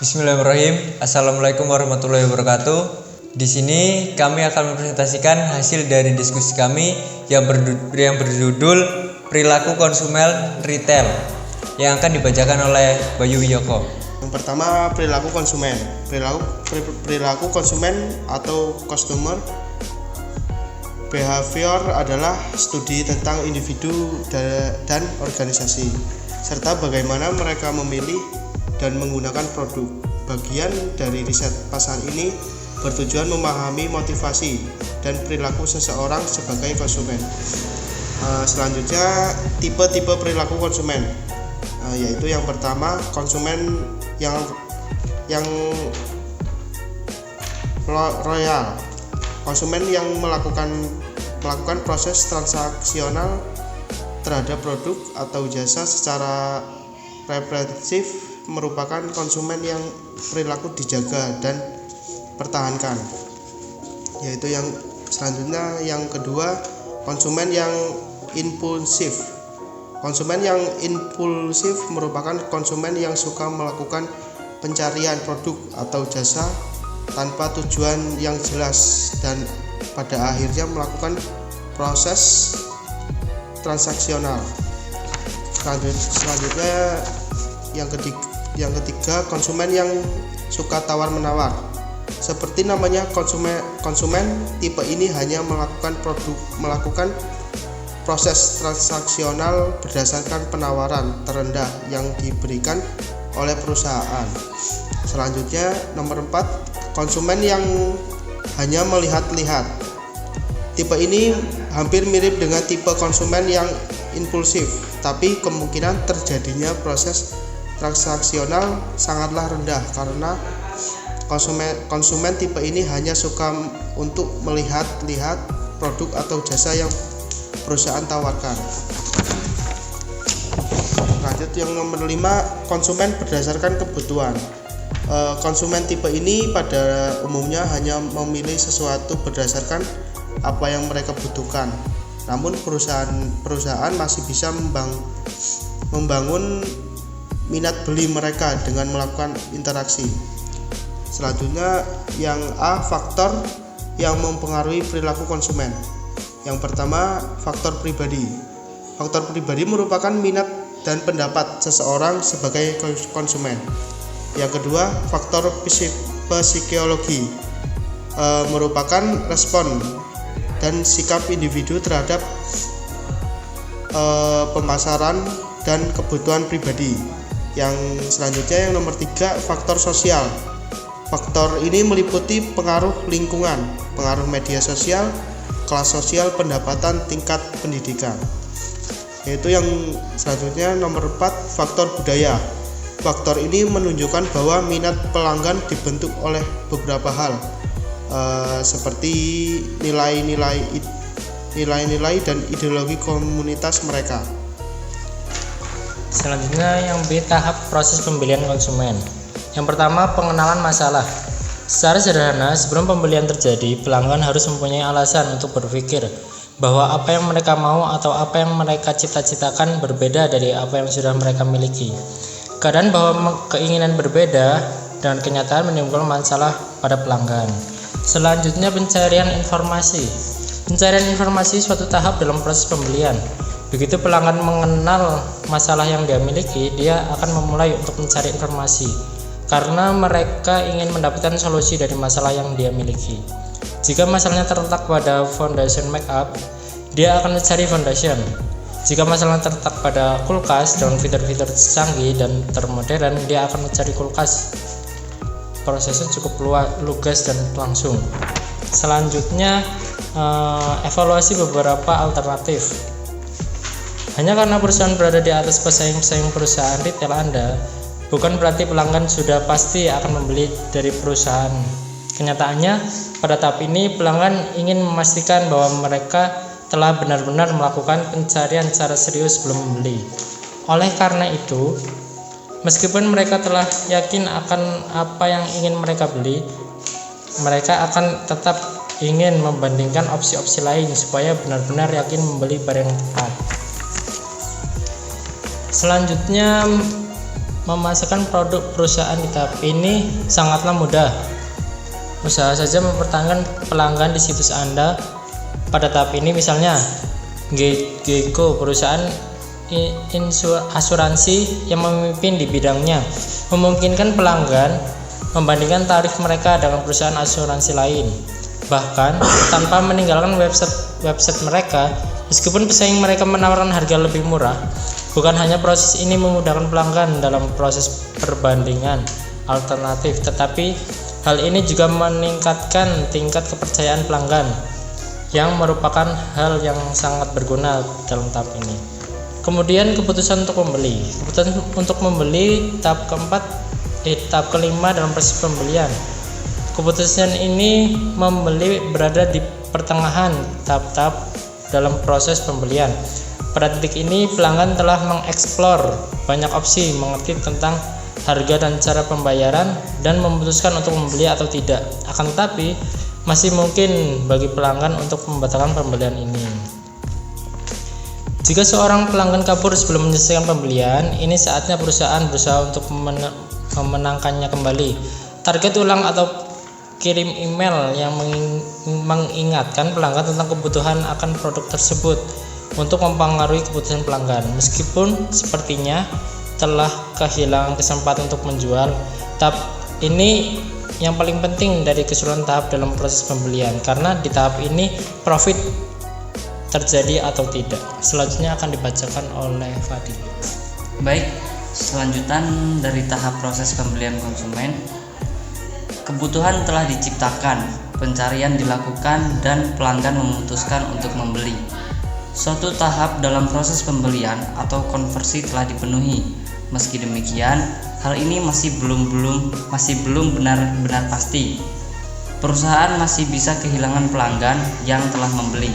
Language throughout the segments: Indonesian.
Bismillahirrahmanirrahim. Assalamualaikum warahmatullahi wabarakatuh. Di sini kami akan mempresentasikan hasil dari diskusi kami yang berjudul Perilaku Konsumen Retail yang akan dibacakan oleh Bayu Wiyoko. Yang pertama, perilaku konsumen. Perilaku konsumen atau customer behavior adalah studi tentang individu dan organisasi, serta bagaimana mereka memilih dan menggunakan produk. Bagian dari riset pasar ini bertujuan memahami motivasi dan perilaku seseorang sebagai konsumen. Selanjutnya, tipe-tipe perilaku konsumen, yaitu yang pertama, konsumen yang loyal. Konsumen yang melakukan proses transaksional terhadap produk atau jasa secara preventif merupakan konsumen yang perilaku dijaga dan pertahankan. Yaitu yang selanjutnya, yang kedua, konsumen yang impulsif. Konsumen yang impulsif merupakan konsumen yang suka melakukan pencarian produk atau jasa tanpa tujuan yang jelas dan pada akhirnya melakukan proses transaksional. Selanjutnya, yang ketiga, konsumen yang suka tawar-menawar. Seperti namanya, konsumen tipe ini hanya melakukan proses transaksional berdasarkan penawaran terendah yang diberikan oleh perusahaan. Selanjutnya, nomor 4, konsumen yang hanya melihat-lihat. Tipe ini hampir mirip dengan tipe konsumen yang impulsif, tapi kemungkinan terjadinya proses transaksional sangatlah rendah karena konsumen tipe ini hanya suka untuk melihat-lihat produk atau jasa yang perusahaan tawarkan. Lanjut, yang nomor 5, konsumen berdasarkan kebutuhan. Konsumen tipe ini pada umumnya hanya memilih sesuatu berdasarkan apa yang mereka butuhkan. Namun perusahaan masih bisa membangun minat beli mereka dengan melakukan interaksi. Selanjutnya, yang A, faktor yang mempengaruhi perilaku konsumen. Yang pertama, faktor pribadi. Faktor pribadi merupakan minat dan pendapat seseorang sebagai konsumen. Yang kedua, faktor psikologi, merupakan respon dan sikap individu terhadap pemasaran dan kebutuhan pribadi. Yang selanjutnya, yang nomor 3, faktor sosial. Faktor ini meliputi pengaruh lingkungan, pengaruh media sosial, kelas sosial, pendapatan, tingkat pendidikan. Yaitu yang selanjutnya, nomor 4, faktor budaya. Faktor ini menunjukkan bahwa minat pelanggan dibentuk oleh beberapa hal, seperti nilai-nilai dan ideologi komunitas mereka. Selanjutnya, yang B, tahap proses pembelian konsumen. Yang pertama, pengenalan masalah. Secara sederhana, sebelum pembelian terjadi, pelanggan harus mempunyai alasan untuk berpikir bahwa apa yang mereka mau atau apa yang mereka cita-citakan berbeda dari apa yang sudah mereka miliki. Keadaan bahwa keinginan berbeda dan kenyataan menimbulkan masalah pada pelanggan. Selanjutnya, pencarian informasi. Pencarian informasi suatu tahap dalam proses pembelian. Begitu pelanggan mengenal masalah yang dia miliki, dia akan memulai untuk mencari informasi karena mereka ingin mendapatkan solusi dari masalah yang dia miliki. Jika masalahnya terletak pada foundation makeup, dia akan mencari foundation. Jika masalahnya terletak pada kulkas dengan fitur-fitur canggih dan termodern, dia akan mencari kulkas. Prosesnya cukup lugas dan langsung. Selanjutnya, evaluasi beberapa alternatif. Hanya karena perusahaan berada di atas pesaing-pesaing perusahaan retail Anda, bukan berarti pelanggan sudah pasti akan membeli dari perusahaan. Kenyataannya, pada tahap ini pelanggan ingin memastikan bahwa mereka telah benar-benar melakukan pencarian secara serius sebelum membeli. Oleh karena itu, meskipun mereka telah yakin akan apa yang ingin mereka beli, mereka akan tetap ingin membandingkan opsi-opsi lain supaya benar-benar yakin membeli barang yang tepat. Selanjutnya, memasarkan produk perusahaan di tahap ini sangatlah mudah. Usaha saja mempertahankan pelanggan di situs Anda pada tahap ini, misalnya Geico, perusahaan asuransi yang memimpin di bidangnya, memungkinkan pelanggan membandingkan tarif mereka dengan perusahaan asuransi lain, bahkan tanpa meninggalkan website mereka. Meskipun pesaing mereka menawarkan harga lebih murah, bukan hanya proses ini memudahkan pelanggan dalam proses perbandingan alternatif, tetapi hal ini juga meningkatkan tingkat kepercayaan pelanggan, yang merupakan hal yang sangat berguna dalam tahap ini. Kemudian keputusan untuk membeli. Keputusan untuk membeli tahap kelima dalam proses pembelian. Keputusan ini membeli berada di pertengahan tahap-tahap dalam proses pembelian. Pada titik ini pelanggan telah mengeksplor banyak opsi, mengerti tentang harga dan cara pembayaran, dan memutuskan untuk membeli atau tidak. Akan tetapi masih mungkin bagi pelanggan untuk membatalkan pembelian ini. Jika seorang pelanggan kabur sebelum menyelesaikan pembelian, ini saatnya perusahaan berusaha untuk memenangkannya kembali. Target ulang atau kirim email yang mengingatkan pelanggan tentang kebutuhan akan produk tersebut untuk mempengaruhi keputusan pelanggan. Meskipun sepertinya telah kehilangan kesempatan untuk menjual, tahap ini yang paling penting dari keseluruhan tahap dalam proses pembelian, karena di tahap ini profit terjadi atau tidak. Selanjutnya akan dibacakan oleh Fadil. Baik, selanjutan dari tahap proses pembelian konsumen. Kebutuhan telah diciptakan, pencarian dilakukan, dan pelanggan memutuskan untuk membeli. Suatu tahap dalam proses pembelian atau konversi telah dipenuhi. Meski demikian, hal ini masih belum benar-benar pasti. Perusahaan masih bisa kehilangan pelanggan yang telah membeli.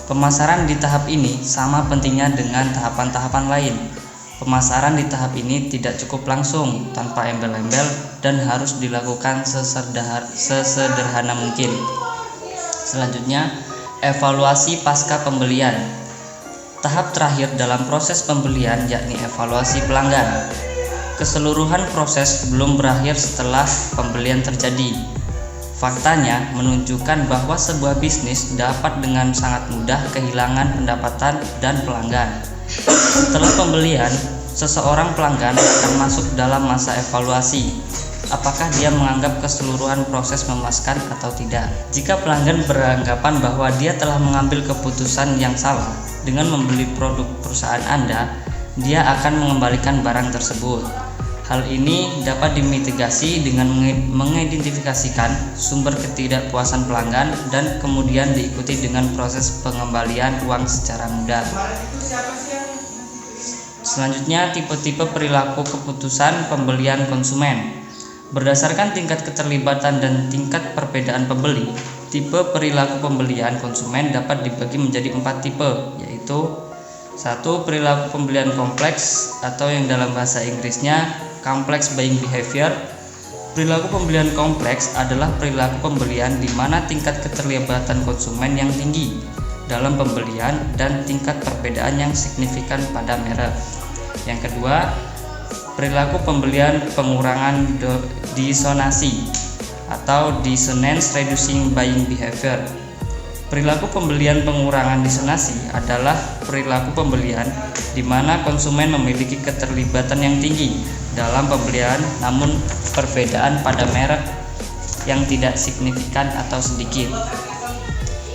Pemasaran di tahap ini sama pentingnya dengan tahapan-tahapan lain. Pemasaran di tahap ini tidak cukup langsung, tanpa embel-embel, dan harus dilakukan sesederhana mungkin. Selanjutnya, evaluasi pasca pembelian. Tahap terakhir dalam proses pembelian yakni evaluasi pelanggan. Keseluruhan proses belum berakhir setelah pembelian terjadi. Faktanya menunjukkan bahwa sebuah bisnis dapat dengan sangat mudah kehilangan pendapatan dan pelanggan. Setelah pembelian, seseorang pelanggan akan masuk dalam masa evaluasi. Apakah dia menganggap keseluruhan proses memuaskan atau tidak? Jika pelanggan beranggapan bahwa dia telah mengambil keputusan yang salah dengan membeli produk perusahaan Anda, dia akan mengembalikan barang tersebut. Hal ini dapat dimitigasi dengan mengidentifikasikan sumber ketidakpuasan pelanggan dan kemudian diikuti dengan proses pengembalian uang secara mudah. Selanjutnya, tipe-tipe perilaku keputusan pembelian konsumen. Berdasarkan tingkat keterlibatan dan tingkat perbedaan pembeli, tipe perilaku pembelian konsumen dapat dibagi menjadi 4 tipe, yaitu 1. Perilaku pembelian kompleks atau yang dalam bahasa Inggrisnya complex buying behavior. Perilaku pembelian kompleks adalah perilaku pembelian di mana tingkat keterlibatan konsumen yang tinggi dalam pembelian dan tingkat perbedaan yang signifikan pada merek. Yang kedua, perilaku pembelian pengurangan disonansi atau dissonance reducing buying behavior. Perilaku pembelian pengurangan disonansi adalah perilaku pembelian di mana konsumen memiliki keterlibatan yang tinggi dalam pembelian, namun perbedaan pada merek yang tidak signifikan atau sedikit.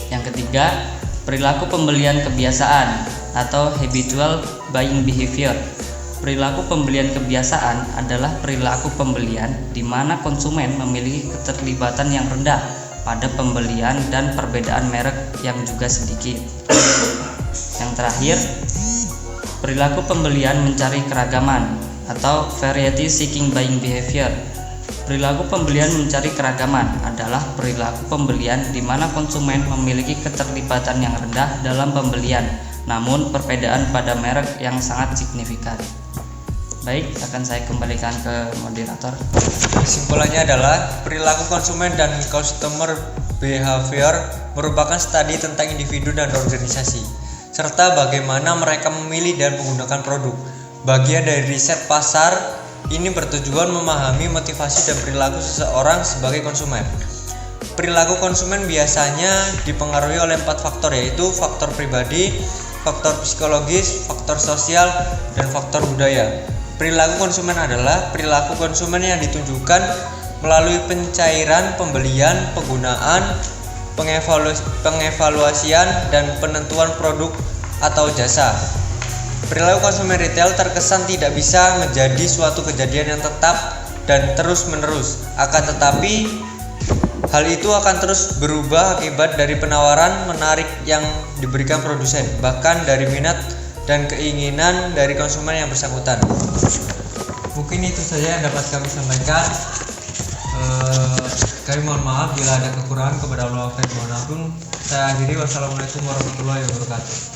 Yang ketiga, perilaku pembelian kebiasaan atau habitual buying behavior. Perilaku pembelian kebiasaan adalah perilaku pembelian di mana konsumen memiliki keterlibatan yang rendah pada pembelian dan perbedaan merek yang juga sedikit. Yang terakhir, perilaku pembelian mencari keragaman atau variety seeking buying behavior. Perilaku pembelian mencari keragaman adalah perilaku pembelian di mana konsumen memiliki keterlibatan yang rendah dalam pembelian, namun perbedaan pada merek yang sangat signifikan. Baik, akan saya kembalikan ke moderator. Kesimpulannya adalah perilaku konsumen dan customer behavior merupakan studi tentang individu dan organisasi, serta bagaimana mereka memilih dan menggunakan produk. Bagian dari riset pasar ini bertujuan memahami motivasi dan perilaku seseorang sebagai konsumen. Perilaku konsumen biasanya dipengaruhi oleh 4 faktor, yaitu faktor pribadi, faktor psikologis, faktor sosial, dan faktor budaya. Perilaku konsumen adalah perilaku konsumen yang ditunjukkan melalui pencairan, pembelian, penggunaan, pengevaluasian, dan penentuan produk atau jasa. Perilaku konsumen retail terkesan tidak bisa menjadi suatu kejadian yang tetap dan terus-menerus. Akan tetapi, hal itu akan terus berubah akibat dari penawaran menarik yang diberikan produsen, bahkan dari minat dan keinginan dari konsumen yang bersangkutan. Mungkin itu saja yang dapat kami sampaikan. Kami mohon maaf bila ada kekurangan. Kepada Allah mohon ampun. Saya akhiri. Wassalamualaikum warahmatullahi wabarakatuh.